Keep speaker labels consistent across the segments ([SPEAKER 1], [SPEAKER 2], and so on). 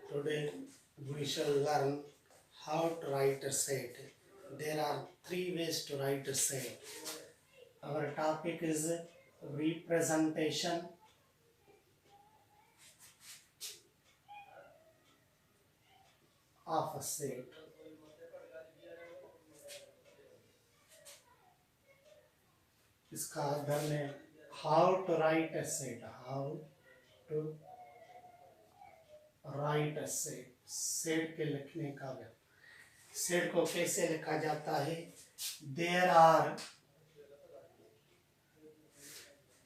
[SPEAKER 1] Today we shall learn how to write a set. There are three ways to write a set. Our topic is representation of a set. इसका अध्ययन है how to write a set. How to write a set. Set के लिखने का set को कैसे लिखा जाता है. There are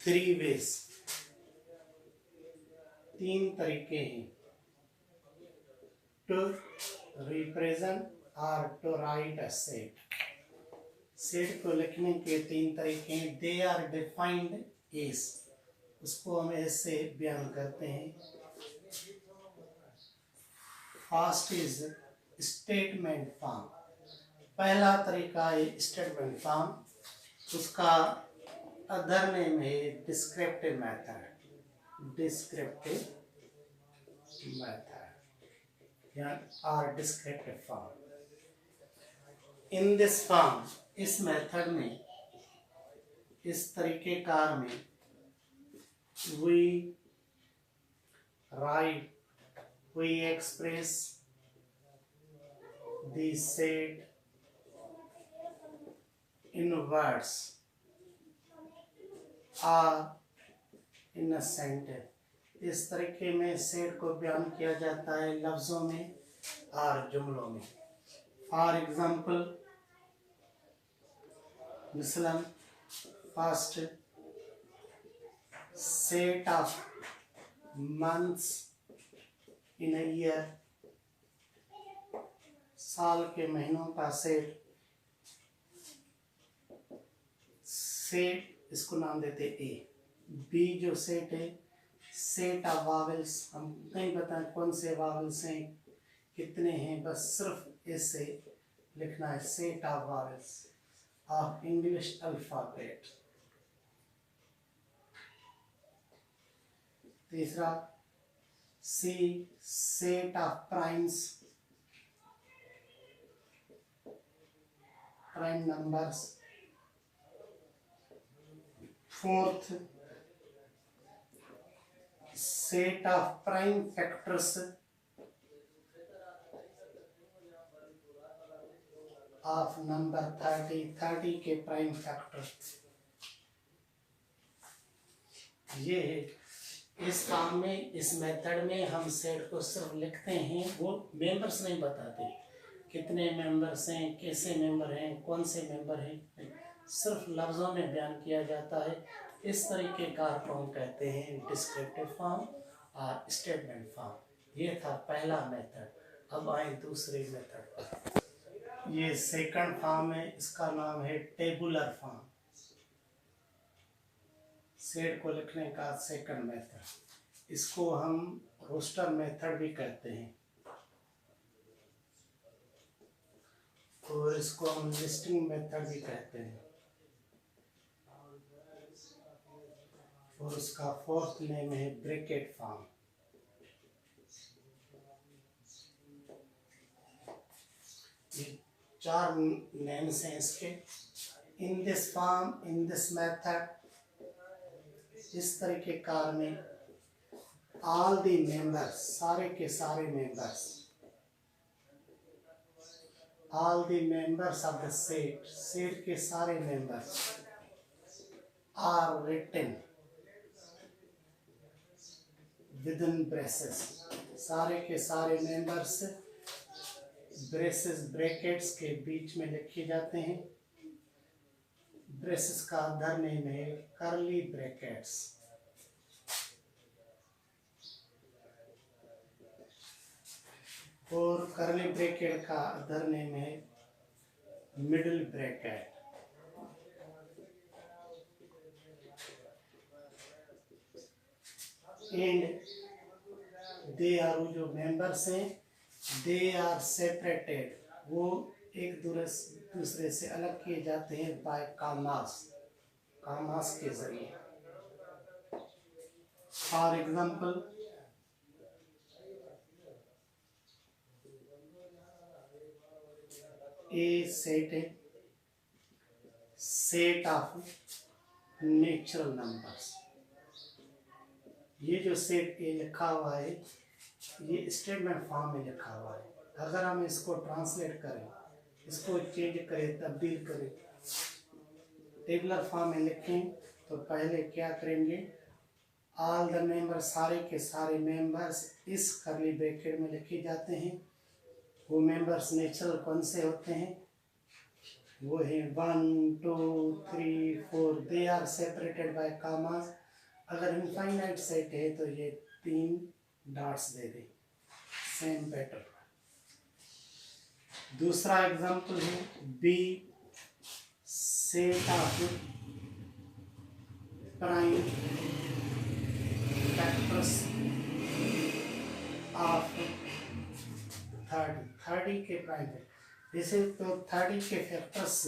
[SPEAKER 1] three ways. तीन तरीके हैं to represent or to write a set. Set को लिखने के तीन तरीके हैं. They are defined as. उसको हम ऐसे बयान करते हैं. First is statement form. पहला तरीका है स्टेटमेंट फॉर्म. उसका अदर नेम है डिस्क्रिप्टिव मेथड. डिस्क्रिप्टिव मेथड या और descriptive form. In this form, इस मेथड में, इस तरीके कार में we write, we express the set in words or in a sentence. इस तरीके में सेट को बयान किया जाता है लफ्जों में और जुमलों में. फॉर एग्जाम्पल, मिसलन first set of months in a year. साल के महीनों का सेट. सेट इसको नाम देते ए. बी जो सेट है, सेट ऑफ वावल्स. हम नहीं बताएं कौन से वावल्स हैं, कितने हैं, बस सिर्फ ऐसे लिखना है. Set of vowels of English alphabet. तीसरा C, set of primes, prime numbers. Fourth, set of prime factors of number 30 के प्राइम फैक्टर. ये है इस काम में, इस मेथड में हम सेट को सिर्फ लिखते हैं. वो मेंबर्स नहीं बताते, कितने मेंबर्स हैं, कैसे मेंबर हैं, कौन से मेंबर हैं, सिर्फ लफ्ज़ों में बयान किया जाता है. इस तरीके कार को हम कहते हैं डिस्क्रिप्टिव फॉर्म और स्टेटमेंट फॉर्म. ये था पहला मेथड. अब आए दूसरे मेथड पर. ये सेकंड फॉर्म है. इसका नाम है टेबुलर फॉर्म. सेट को लिखने का सेकंड मेथड. इसको हम रोस्टर मेथड भी कहते हैं और इसको हम लिस्टिंग मेथड भी कहते हैं. और उसका फोर्थ नेम है ब्रैकेट फॉर्म. ये चार नेम्स हैं इसके. In this form, in this method, इस तरीके कार में ऑल दी मेंबर्स, सारे के सारे members, all the members of the set, set के सारे members are written within braces. सारे के सारे मेंबर्स ब्रेसेस, ब्रैकेट्स के बीच में लिखे जाते हैं. ब्रेसेस का अदर नेम है कर्ली ब्रैकेट्स. और कर्ली ब्रैकेट का अदर नेम है middle bracket. And they are, जो मेंबर्स हैं, दे आर सेपरेटेड. वो एक दूसरे से अलग किए जाते हैं बाय कामास, कामास के जरिए. फॉर एग्जाम्पल, ए सेट है सेट ऑफ नेचुरल नंबर्स। ये जो सेट ए लिखा हुआ है ये स्टेटमेंट फॉर्म में लिखा हुआ है। अगर हम इसको ट्रांसलेट करें, इसको चेंज करें, तब्दील करें, टेबुलर फॉर्म में लिखें तो पहले क्या करेंगे, ऑल द मेंबर्स, सारे के सारे मेंबर्स इस करली ब्रैकेट में लिखे जाते हैं। वो मेंबर्स नेचुरल कौन से होते हैं, वो है 1 2 3 4, दे आर सेपरेटेड बाय कामास। अगर इनफाइनाइट सेट है तो ये 3 डॉट्स दे दें, सेम पैटर्न। दूसरा एग्जांपल है B set of prime factors of 30 के प्राइम है। जैसे तो 30 के फैक्टर्स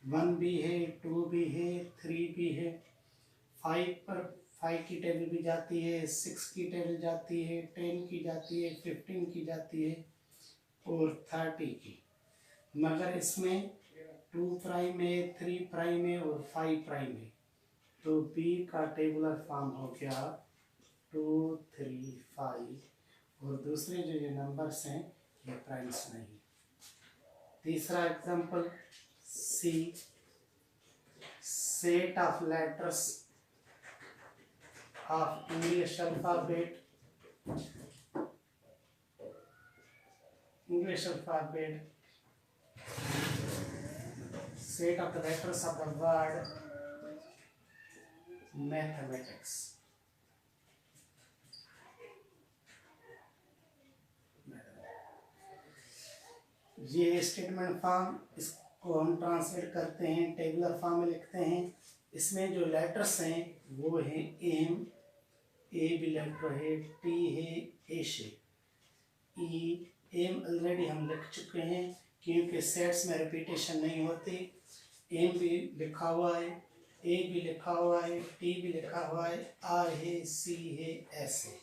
[SPEAKER 1] 1 भी है, 2 भी है, 3 भी है, 5 पर 5 की टेबल भी जाती है, 6 की टेबल जाती है, 10 की जाती है, 15 की जाती है और 30 की। मगर इसमें 2 प्राइम है, 3 प्राइम है और 5 प्राइम है। तो बी का टेबुलर फॉर्म हो गया 2 3 5 और दूसरे जो ये नंबर्स हैं ये प्राइम्स नहीं। तीसरा example C set of letters of English alphabet, set of the letters of the word mathematics। ये स्टेटमेंट फॉर्म, इसको हम ट्रांसलेट करते हैं, टेबुलर फॉर्म में लिखते हैं। इसमें जो लेटर्स हैं वो है एम, ए भी लेटर है, टी है, एश है, ई। एम ऑलरेडी हम लिख चुके हैं क्योंकि सेट्स में रिपीटेशन नहीं होती। एम भी लिखा हुआ है, ए भी लिखा हुआ है, टी भी लिखा हुआ है, आर है, सी है, एस है।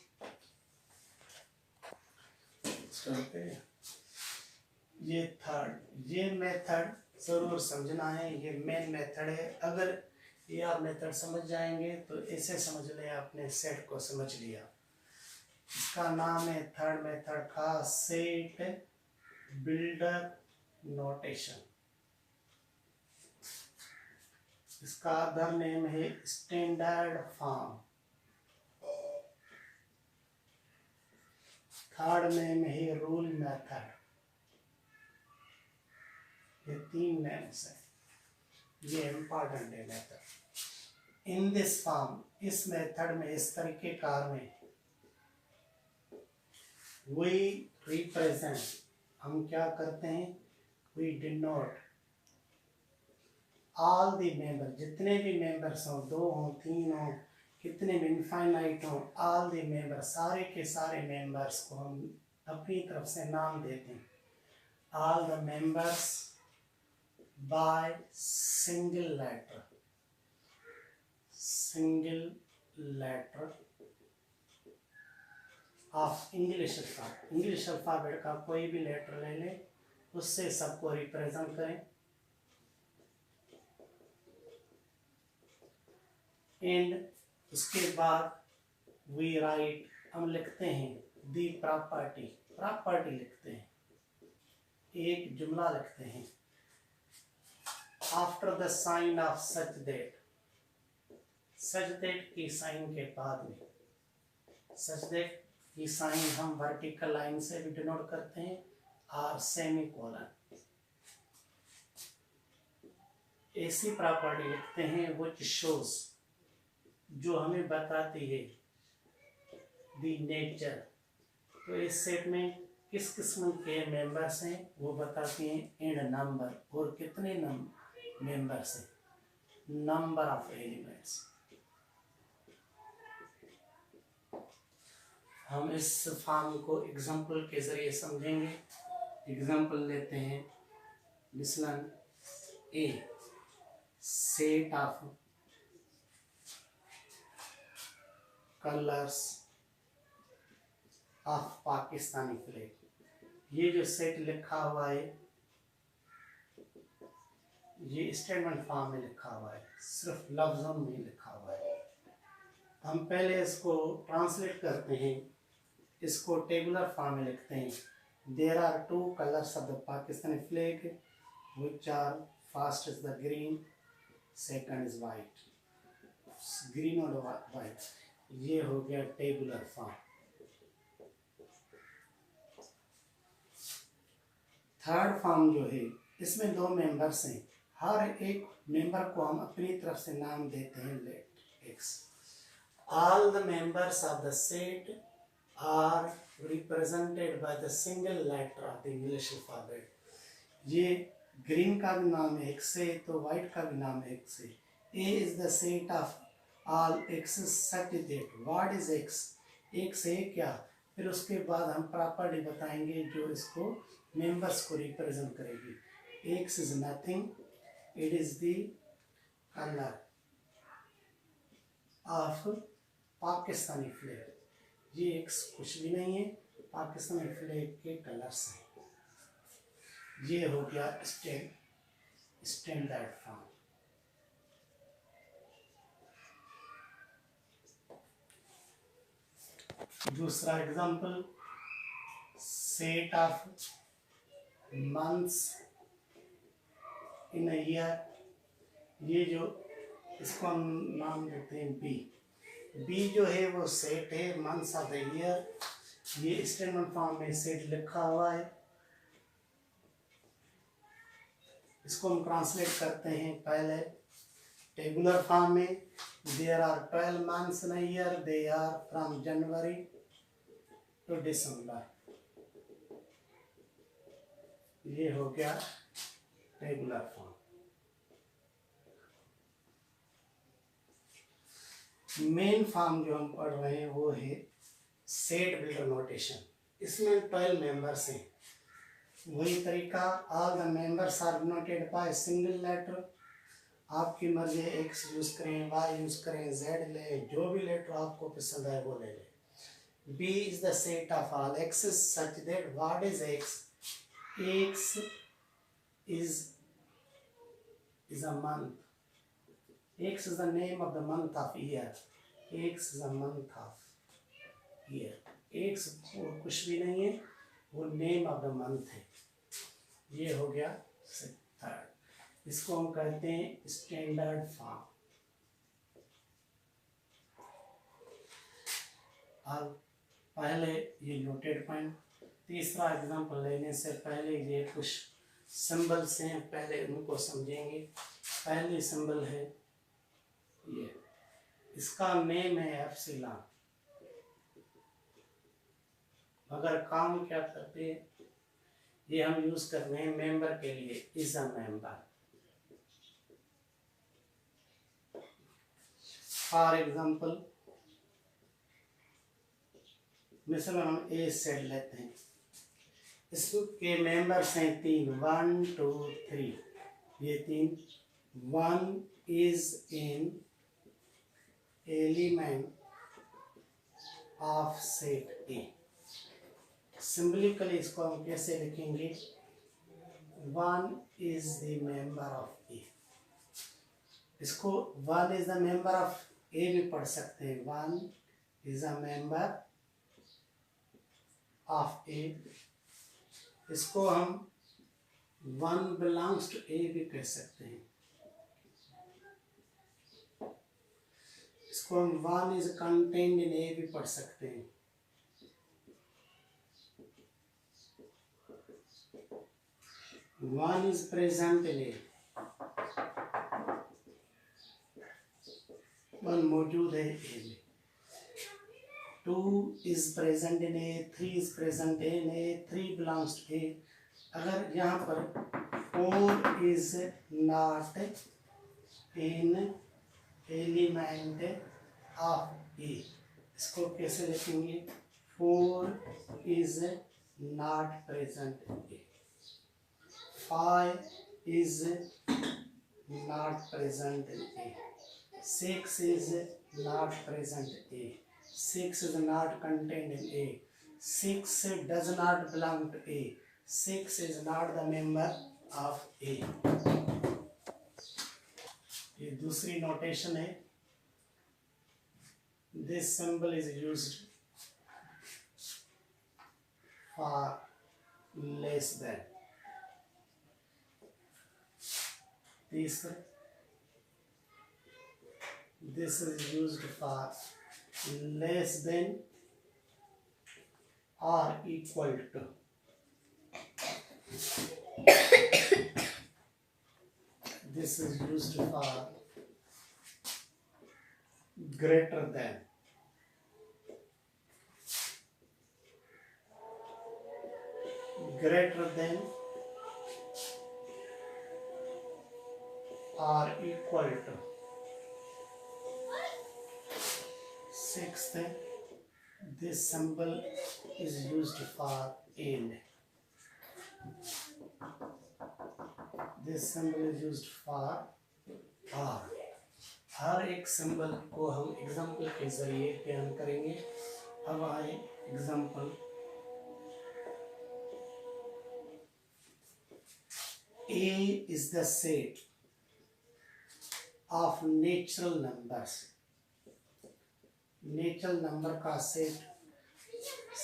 [SPEAKER 1] ये थर्ड, ये मेथड जरूर समझना है, ये मेन मेथड है। अगर ये आप मेथड समझ जाएंगे तो ऐसे समझ ले आपने सेट को समझ लिया। इसका नाम है थर्ड मेथड का सेट बिल्डर नोटेशन। इसका अदर नेम है स्टैंडर्ड फॉर्म। थर्ड नेम है रूल मेथड। ये 3 नेम्स हैं, ये इम्पॉर्टेंट है मेथड। इन दिस फॉर्म, इस मेथड में, इस तरीके कार में वी रिप्रेजेंट, हम क्या करते हैं, we denote all the member, जितने भी मेंबर्स हों, 2 हों, 3 हों, कितने भी इनफाइनाइट हों, ऑल द मेंबर, सारे के सारे मेंबर्स को हम अपनी तरफ से नाम देते हैं। All the members by single letter of English alphabet. English alphabet का कोई भी लेटर ले लें, उससे सबको रिप्रेजेंट करें। एंड उसके बाद वी राइट, हम लिखते हैं दी प्रॉपर्टी लिखते हैं, एक जुमला लिखते हैं। After the sign of such that की साइन के बाद में, सच दैट की साइन हम वर्टिकल लाइन से भी डिनोट करते हैं और सेमीकोलन। ऐसी प्रॉपर्टी लिखते हैं व्हिच शोज, जो हमें बताती है दी नेचर। तो इस सेट में किस किस्म के मेंबर्स हैं वो बताती हैं, एंड नंबर, और कितने मेंबर्स हैं, नंबर ऑफ एलिमेंट्स। हम इस फॉर्म को एग्जाम्पल के जरिए समझेंगे। एग्जाम्पल लेते हैं, मिसलन a set of colours of Pakistani flag. ये जो सेट लिखा हुआ है ये स्टेटमेंट फॉर्म में लिखा हुआ है, सिर्फ लफ्ज़ों में लिखा हुआ है। हम पहले इसको ट्रांसलेट करते हैं, इसको टेबुलर फॉर्म में लिखते हैं। There are two colours of the Pakistani flag which are first is the green, second is white. Green और वाइट, ये हो गया टेबुलर फॉर्म। थर्ड फॉर्म जो है, इसमें 2 मेंबर्स हैं, हर एक मेंबर को हम अपनी तरफ से नाम देते हैं let x. All the members of the set are represented by the single letter of the English alphabet. ये ग्रीन का भी नाम एक्स है तो वाइट का भी नाम एक्स है। A is the set of all X such that what is x, X है क्या। फिर उसके बाद हम प्रॉपर्टी बताएंगे जो इसको मेंबर्स को रिप्रेजेंट करेगी। X is nothing, it is the colour of Pakistani flag. ये एक्स कुछ भी नहीं है, पाकिस्तानी फ्लैग के कलर्स हैं। ये हो गया स्टैंडर्ड फॉर्म। दूसरा example, set of months in a year. ये जो इसको हम नाम देते हैं बी। बी जो है वो सेट है मंथ्स ऑफ द ईयर। ये स्टैंडर्ड फॉर्म में सेट लिखा हुआ है। इसको हम ट्रांसलेट करते हैं पहले टेबुलर फॉर्म में। There are 12 months in a year, they are from January to December. ये हो गया टेबुलर फॉर्म। मेन फॉर्म जो हम पढ़ रहे हैं वो है सेट बिल्डर नोटेशन। इसमें 12 मेंबर्स हैं। वही तरीका, all the members are denoted by single letter. आपकी मर्जी है, एक्स यूज करें, वाई यूज करें, जेड ले, जो भी लेटर आपको पसंद है वो ले लें। B is the set of all x's such that what is x, x is a month. X is the name of the month of year. X is a month of year. X और कुछ भी नहीं है, वो name of the month है। ये हो गया थर्ड। इसको हम कहते हैं स्टैंडर्ड फॉर्म। अब पहले ये नोटेड पॉइंट। तीसरा एग्जांपल लेने से पहले ये कुछ सिंबल्स हैं, पहले उनको समझेंगे। पहली सिंबल है ये, इसका नेम है एप्सिलॉन। मगर काम क्या करते हैं, ये हम यूज कर रहे हैं मेंबर के लिए, is a member. For example, मिसाल हम ए सेट लेते हैं, इसके मेंबर्स हैं 3, 1 2 3। ये 3, 1 is in element of set ए। सिंबलिकली इसको हम कैसे लिखेंगे, 1 इज द मेंबर ऑफ ए। इसको 1 इज द मेंबर ऑफ ए भी पढ़ सकते हैं, 1 इज अ मेंबर ऑफ ए। इसको हम 1 बिलोंग्स टू ए भी कह सकते हैं। इसको हम 1 इज कंटेन्ड इन ए भी पढ़ सकते हैं। One is present in A, one मौजूद है A में। 2 is present in A, 3 is present in A, 3 belongs to A। अगर यहाँ पर 4 is not in element of A, इसको कैसे लिखेंगे, 4 is not present in A। 5 is not present in A। 6 is not present in A। 6 is not contained in A। 6 does not belong to A। 6 is not the member of A। ये दूसरी notation है। This symbol is used for less than. तीसरा, this is used for less than और equal to. This is used for greater than, greater than or equal to. Sixth, this symbol is used for and. This symbol is used for or. हर एक symbol को हम example के जरिए बयान करेंगे। अब आए example. A is the set of natural numbers। Natural number का सेट,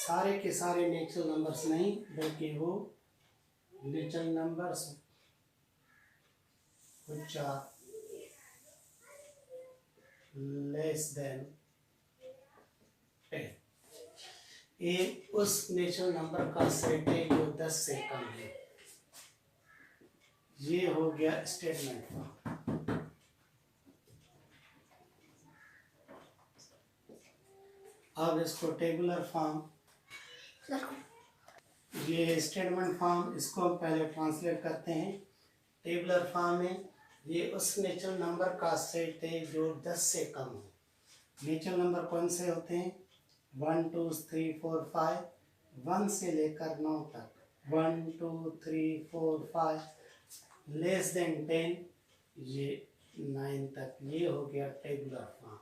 [SPEAKER 1] सारे के सारे नेचुरल नंबर्स नहीं बल्कि वो natural numbers which are less than 10। ये उस नेचुरल नंबर का सेट है जो 10 से कम है। ये हो गया स्टेटमेंट फॉर्म। अब इसको टेबुलर फॉर्म, ये स्टेटमेंट फॉर्म, इसको हम पहले ट्रांसलेट करते हैं। टेबुलर फॉर्म में ये उस नेचुरल नंबर का सेट है जो 10 से कम हो। नेचुरल नंबर कौन से होते हैं? 1 2 3 4 5, 1 से लेकर 9 तक। 1 2 3 4 5, लेस देन 10 ये 9 तक। ये हो गया टेबुलर फॉर्म।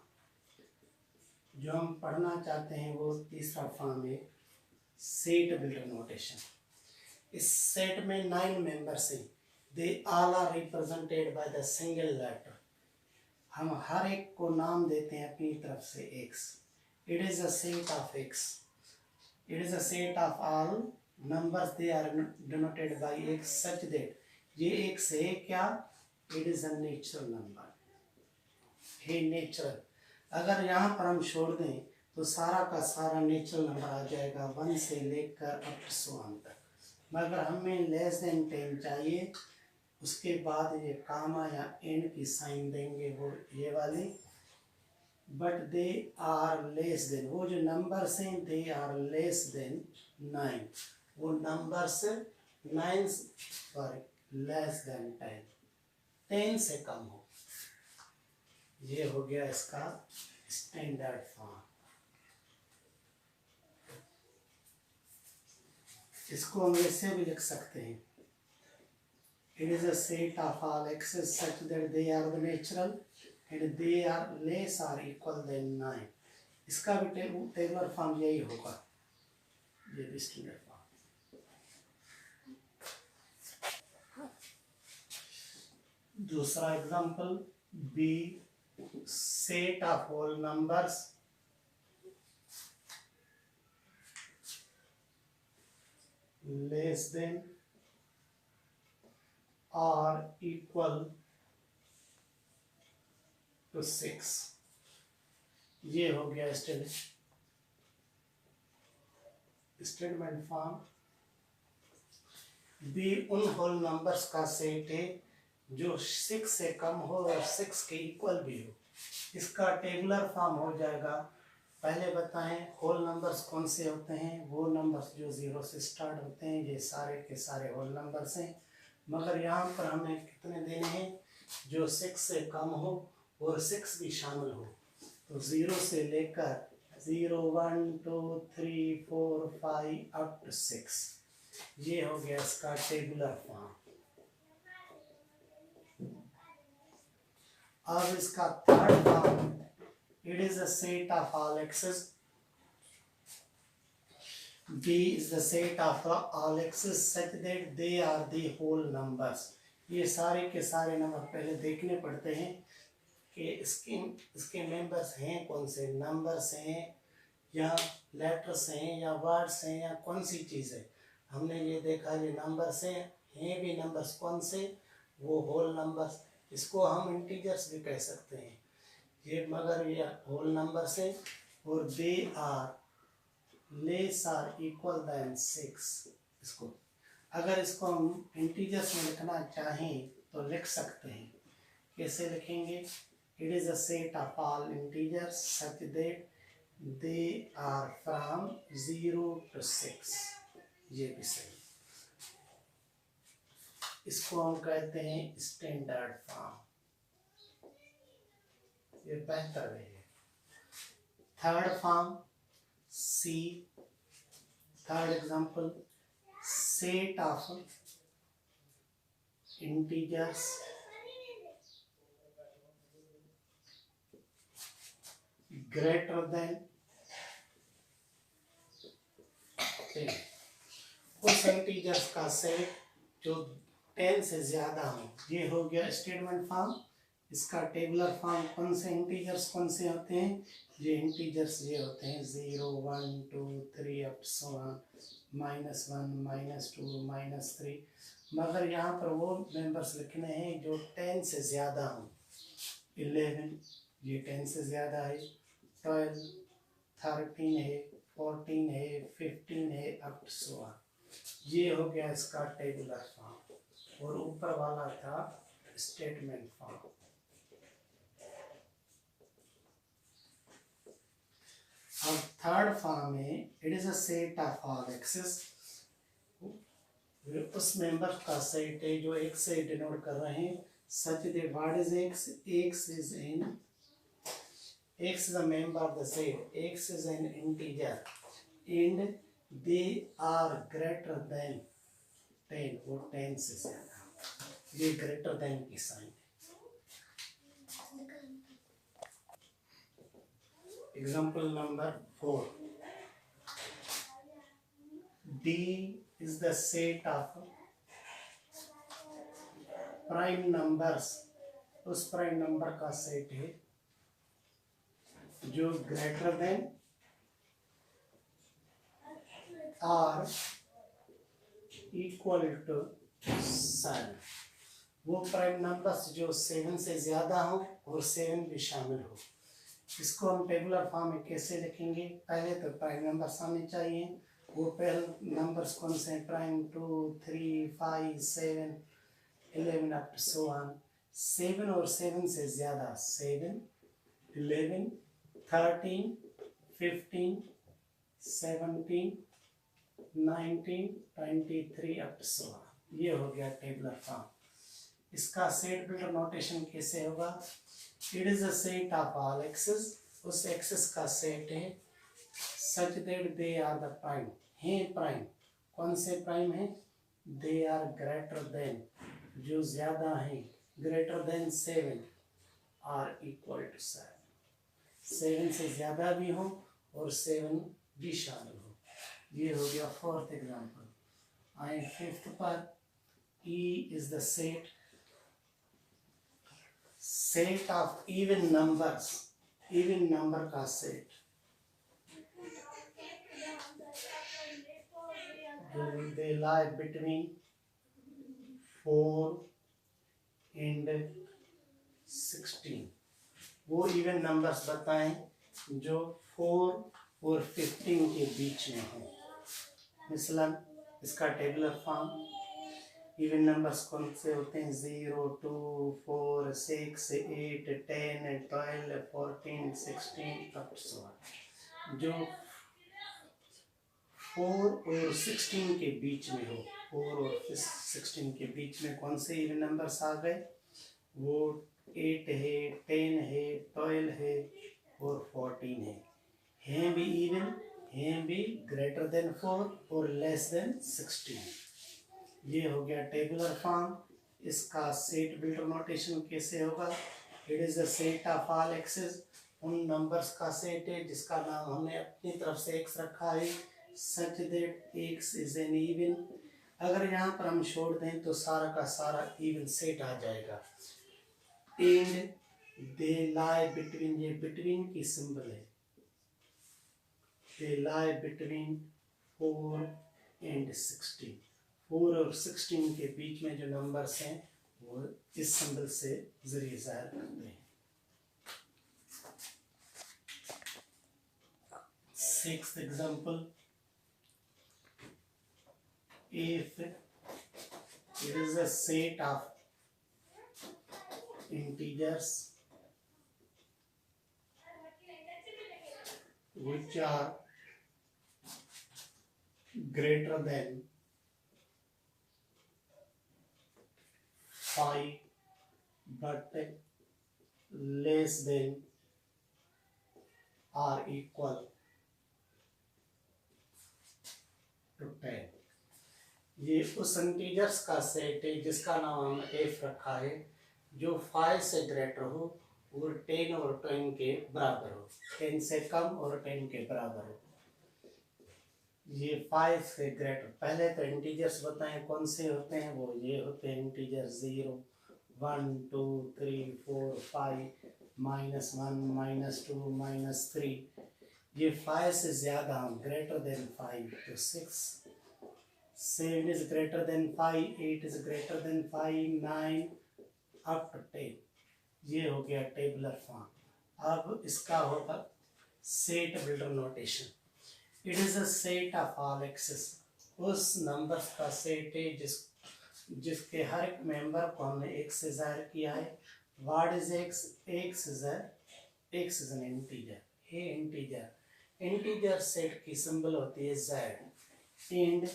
[SPEAKER 1] जो हम पढ़ना चाहते हैं वो तीसरा फॉर्म है सेट बिल्डर नोटेशन। इस सेट में 9 मेंबर्स हैं। They all are represented by the single letter। हम हर एक को नाम देते हैं अपनी तरफ से x। It is a set of x। It is a set of all numbers, they are denoted by x such that ये x है क्या? It is a natural number। है नेचुरल। अगर यहाँ पर हम छोड़ दें तो सारा का सारा नेचुरल नंबर आ जाएगा 1 से लेकर अप टू 100 तक। मगर हमें लेस देन 10 चाहिए, उसके बाद ये कामा या एंड की साइन देंगे, वो ये वाली। But they are less than, वो जो नंबर्स हैं दे आर लेस देन 9। वो नंबर्स 9 पर लेस देन 10, 10 से कम हो। ये हो गया इसका स्टैंडर्ड फॉर्म। इसको हम ऐसे भी लिख सकते हैं। It is a set of all x's such that they are the natural and they are less or equal than 9। इसका भी टेबुलर फॉर्म यही होगा। ये भी स्टैंडर्ड फॉर्म। दूसरा example, B set of whole numbers less than or equal to 6। ये हो गया स्टेटमेंट फॉर्म। बी उन होल नंबर्स का सेट है जो 6 से कम हो और 6 के इक्वल भी हो। इसका टेबुलर फॉर्म हो जाएगा। पहले बताएं होल नंबर्स कौन से होते हैं? वो नंबर्स जो 0 से स्टार्ट होते हैं, ये सारे के सारे होल नंबर्स हैं। मगर यहाँ पर हमें कितने देने हैं? जो 6 से कम हो और 6 भी शामिल हो। तो 0 से लेकर 0 1 2 3 4 5 अप टू 6। ये हो गया इसका टेबुलर फॉर्म। अब इसका third form, it is a set of all x's। B is the set of all x's such that they are the whole numbers। ये सारे के सारे नंबर पहले देखने पड़ते हैं कि इसके मेंबर्स हैं कौन से, नंबर्स हैं या लेटर्स हैं या वर्ड्स हैं या कौन सी चीज़ है। हमने ये देखा ये नंबर्स हैं भी नंबर्स कौन से, वो होल नंबर्स। इसको हम इंटीजर्स भी कह सकते हैं ये, मगर ये होल नंबर्स है और they are less or equal than 6। इसको अगर इसको हम इंटीजर्स में लिखना चाहें तो लिख सकते हैं। कैसे लिखेंगे? It is a set of all integers such that they are from 0 to 6। ये भी सही। इसको हम कहते हैं स्टैंडर्ड फॉर्म, ये बेहतर है। Third form C, third example, set of integers greater than 10। उस इंटीजर्स का सेट जो 10 से ज्यादा हो। ये हो गया स्टेटमेंट फॉर्म। इसका टेबुलर फॉर्म कौन से इंटीजर्स कौन से होते हैं? ये इंटीजर्स ये होते हैं 0 1 2 3 अप सो ऑन -1 -2 -3। मगर यहाँ पर वो मेंबर्स लिखने हैं जो 10 से ज़्यादा हों। 11 ये 10 से ज़्यादा है, 12 13 है, 14 है, 15 है, अप सो ऑन। ये हो गया इसका टेबुलर फॉर्म और ऊपर वाला था स्टेटमेंट फॉर्म। अब थर्ड फॉर्म में it is a set of all access. उस मेंबर का सेट है जो x से डिनोट कर रहे हैं। Such that what is x? x is a member of the set, x is an integer and they are greater than 10 or 10 से ज्यादा। ये ग्रेटर देन की साइन है। Example number 4. D is the set of prime numbers। उस prime number का set है जो greater than or equal to 7। वो प्राइम नंबर्स जो 7 से ज्यादा हो और 7 भी शामिल हो। इसको हम टेबुलर फॉर्म में कैसे लिखेंगे? पहले तो प्राइम नंबर्स आने चाहिए। वो पहले नंबर्स कौन से हैं? Prime 2 3 5 7 11 up to so on. 7 और 7 से ज्यादा 7 11 13 15 17 19 23 अप टू सो ऑन। ये हो गया टेबुलर फॉर्म। इसका सेट बिल्डर नोटेशन कैसे होगा? It is a set of all access. उस एक्सेस का सेट है such that they are the prime, हैं प्राइम। कौन से प्राइम है? दे आर ग्रेटर देन, जो ज्यादा है, greater than 7 or equal to 7। 7 से ज्यादा भी हो और 7 भी शामिल हो। ये हो गया फोर्थ एग्जाम्पल। आए फिफ्थ पर। E is the set of even numbers, even number का set. They lie between 4 and 16। वो इवन नंबर्स बताएं जो 4 और 15 के बीच में हो। मिसलन इसका टेबुलर फॉर्म। इवन नंबर्स कौन से होते हैं? 0 2 4 6 8 10 12 14 16 अप सो ऑन। जो 4 और 16 के बीच में हो, 4 और 16 के बीच में कौन से इवन नंबर्स आ गए? वो 8 है, 10 है, 12 है और 14 है। हैं भी इवन, हैं भी ग्रेटर देन 4 और लेस देन 16। ये हो गया टेबुलर फॉर्म। इसका सेट बिल्डर नोटेशन कैसे होगा? It is a set of all x's. उन नंबर्स का सेट है जिसका नाम हमने अपनी तरफ से x रखा है such that x is an even. अगर यहाँ पर हम छोड़ दें तो सारा का सारा इवन सेट आ जाएगा। एंड दे लाई बिटवीन, ये बिटवीन की सिंबल है, दे लाई बिटवीन 4 and 16, 4 और 16 के बीच में जो नंबर्स हैं वो इस सिंबल से जरिए जाहिर करते हैं। 6th example, if it is a set of integers which are greater than 5 but less than or equal to 10, ये उस इंटीजर्स का सेट है जिसका नाम हम एफ रखा है, जो 5 से ग्रेटर हो और 10 और 10 के बराबर हो, 10 से कम और 10 के बराबर हो। ये 5 से ग्रेटर, पहले तो इंटीजर्स बताएं कौन से होते हैं, वो ये होते हैं इंटीजर 0, 1, 2, 3, 4, 5, -1, -2, -3। ये 5 से ज्यादा हम ग्रेटर देन 5 तो 6, 7 is greater than 5, 8 is greater than 5, 9 up to 10। ये हो गया टेबुलर फॉर्म। अब इसका होगा set builder notation. It is a set of all access, उस नंबर्स का सेट है जिसके हर एक मेंबर को हमने एक से जाहिर किया है। What is x? X is an integer, a integer. Integer set की सिंबल होती है Z and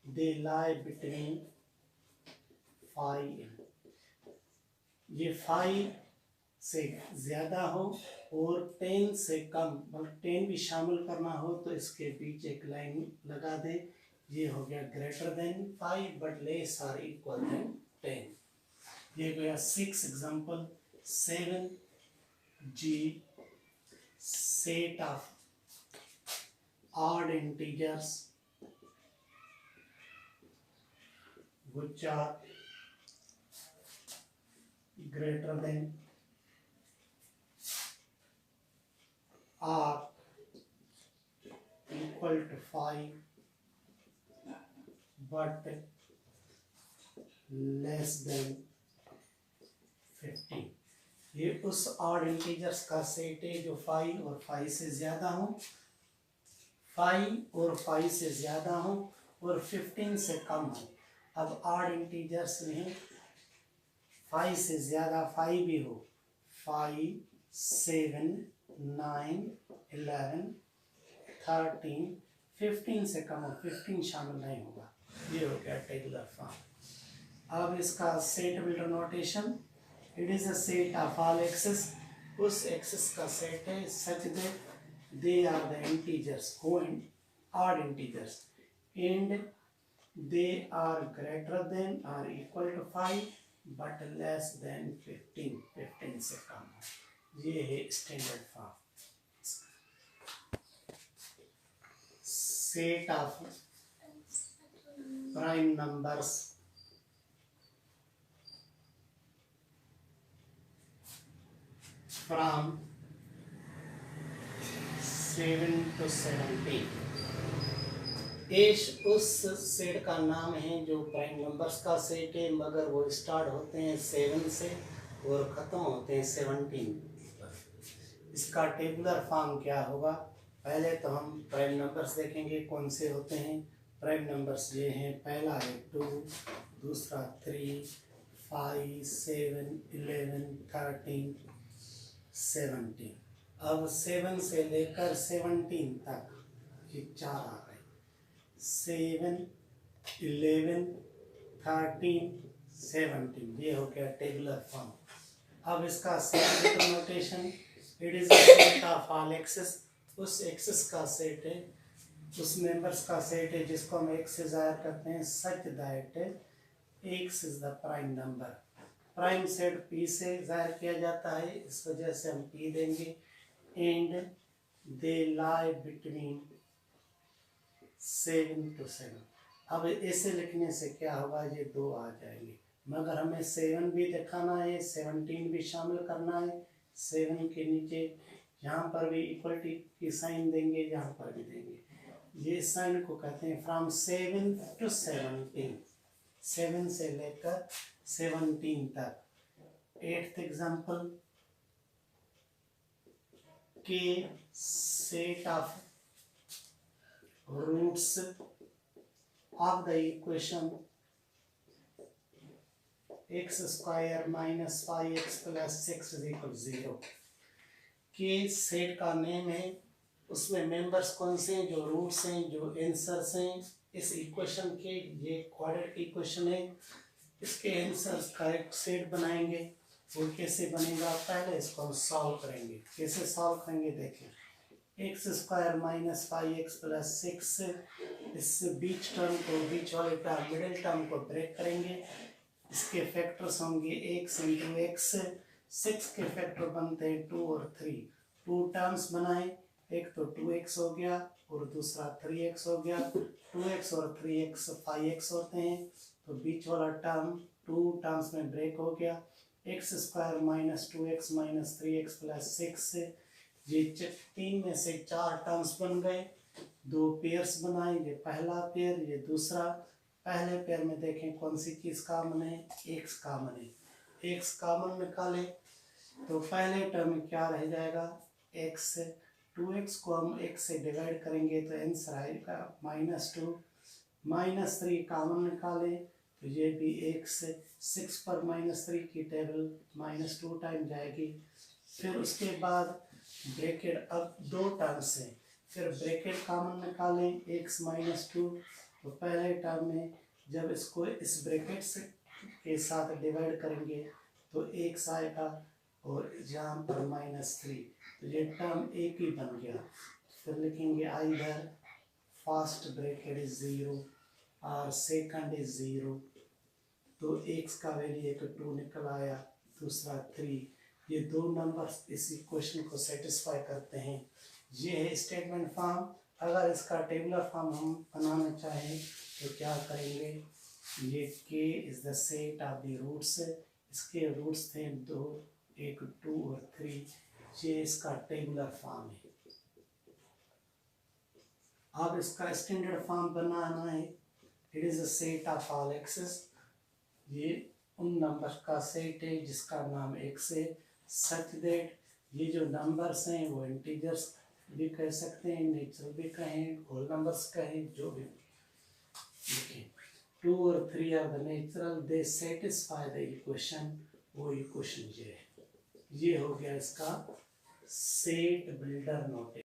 [SPEAKER 1] they lie between 5, ये 5 से ज़्यादा हो और 10 से कम, मतलब 10 भी शामिल करना हो तो इसके बीच एक लाइन लगा दे। ये हो गया ग्रेटर देन 5 बट लेस और इक्वल देन 10। ये गया 6 example. 7 G set of odd integers which are greater than or equal to 5 but less than 15। ये उस ऑड इंटीजर्स का सेट है जो 5 और 5 से ज्यादा हो, 5 और 5 से ज्यादा हो और 15 से कम हो। अब ऑड इंटीजर्स में 5 से ज्यादा 5 भी हो, 5, 7, 9, 11, 13, 15 से कम हो, 15 शामिल नहीं होगा। ये हो गया टेबुलर फॉर्म। अब इसका set builder notation. It is a set of all access, उस एक्सेस का सेट है such that they are the integers odd integers and they are greater than और equal to 5 but less than 15 से कम है। ये है standard form. Set of prime numbers from 7 to 17। उस सेट का नाम है जो प्राइम नंबर्स का सेट है, मगर वो स्टार्ट होते हैं 7 से और ख़त्म होते हैं 17। इसका टेबुलर फॉर्म क्या होगा? पहले तो हम प्राइम नंबर्स देखेंगे कौन से होते हैं। प्राइम नंबर्स ये हैं, पहला है 2, दूसरा 3, 5, 7, 11, 13, 17। अब 7 से लेकर 17 तक ये 4 आ गए, 7, 11, 13, 17। ये हो गया टेबुलर फॉर्म। अब इसका set notation. It is set of all access, उस एक्सेस का सेट है, उस मेंबर्स का सेट है जिसको हम एक्स से जाहिर करते हैं such that x is the prime number. Prime set P से जाहिर किया जाता है, इस वजह से हम पी देंगे and they lie between 7 to 7। अब ऐसे लिखने से क्या होगा, ये 2 आ जाएंगे, मगर हमें 7 भी दिखाना है, 17 भी शामिल करना है। 7 के नीचे यहाँ पर भी इक्वलिटी की साइन देंगे, यहाँ पर भी देंगे। ये साइन को कहते हैं फ्रॉम 7 to 17, 7 से लेकर 17 तक। 8th example, K set of roots of the equation x square minus 5x plus 6 is equal 0 के सेट का नेम है। उसमें मेंबर्स कौन से हैं? जो रूट्स हैं, जो आंसर्स हैं इस इक्वेशन के। ये क्वाड्रेटिक इक्वेशन है, इसके आंसर्स का एक सेट बनाएंगे। वो कैसे बनेगा? पहले इसको हम सॉल्व करेंगे। कैसे सॉल्व करेंगे देखें। X square minus 5x plus 6, इस बीच टर्म को, बीच वाले टर्म, मिडिल टर्म को ब्रेक करेंगे। इसके फैक्टर्स होंगे x इंटू एक्स। 6 के फैक्टर बनते हैं 2 और 3। 2 टर्म्स बनाए, एक तो 2x हो गया और दूसरा 3x हो गया। 2x और 3x 5x होते हैं, तो बीच वाला टर्म 2 टर्म्स में ब्रेक हो गया। X square minus 2x minus 3x plus 6, ये 3 में से 4 टर्म्स बन गए। 2 पेयर्स बनाए, ये पहला पेयर, ये दूसरा। पहले पेयर में देखें कौन सी चीज कॉमन है? x कॉमन है। x कॉमन निकाले तो पहले टर्म में क्या रह जाएगा? x। 2x को हम x से डिवाइड करेंगे तो आंसर आएगा -2। -3 कॉमन निकाले तो ये भी x। 6 पर -3 की टेबल -2 टाइम जाएगी। फिर उसके बाद ब्रैकेट, अब 2 टर्म्स हैं, फिर ब्रैकेट कॉमन निकालें x -2। तो पहले टर्म में जब इसको इस ब्रैकेट से के साथ डिवाइड करेंगे तो x आएगा और यहाँ पर -3, तो ये टर्म एक ही बन गया। फिर लिखेंगे आइदर फर्स्ट ब्रैकेट इज 0 और सेकंड इज 0। तो x का वैल्यू एक 2 निकल आया, दूसरा 3। ये 2 नंबर्स इस इक्वेशन को सेटिस्फाई करते हैं। ये है स्टेटमेंट फॉर्म। अगर इसका टेबुलर फॉर्म हम बनाना चाहें तो क्या करेंगे? ये k is the set of the roots. इसके रूट्स थे 2, 1, 2 और 3। ये इसका टेबुलर फॉर्म है। अब इसका स्टैंडर्ड फॉर्म बनाना है। It is a set of all x's. ये उन नंबर का सेट है जिसका नाम x है। सच दैट ये जो नंबर्स हैं वो इंटीजर्स भी कह सकते हैं, नेचुरल भी कहें, होल नंबर्स कहें, जो भी लिखें। 2 और 3 are the natural, they satisfy the equation. वो इक्वेशन ये है। ये हो गया इसका सेट बिल्डर नोटेशन।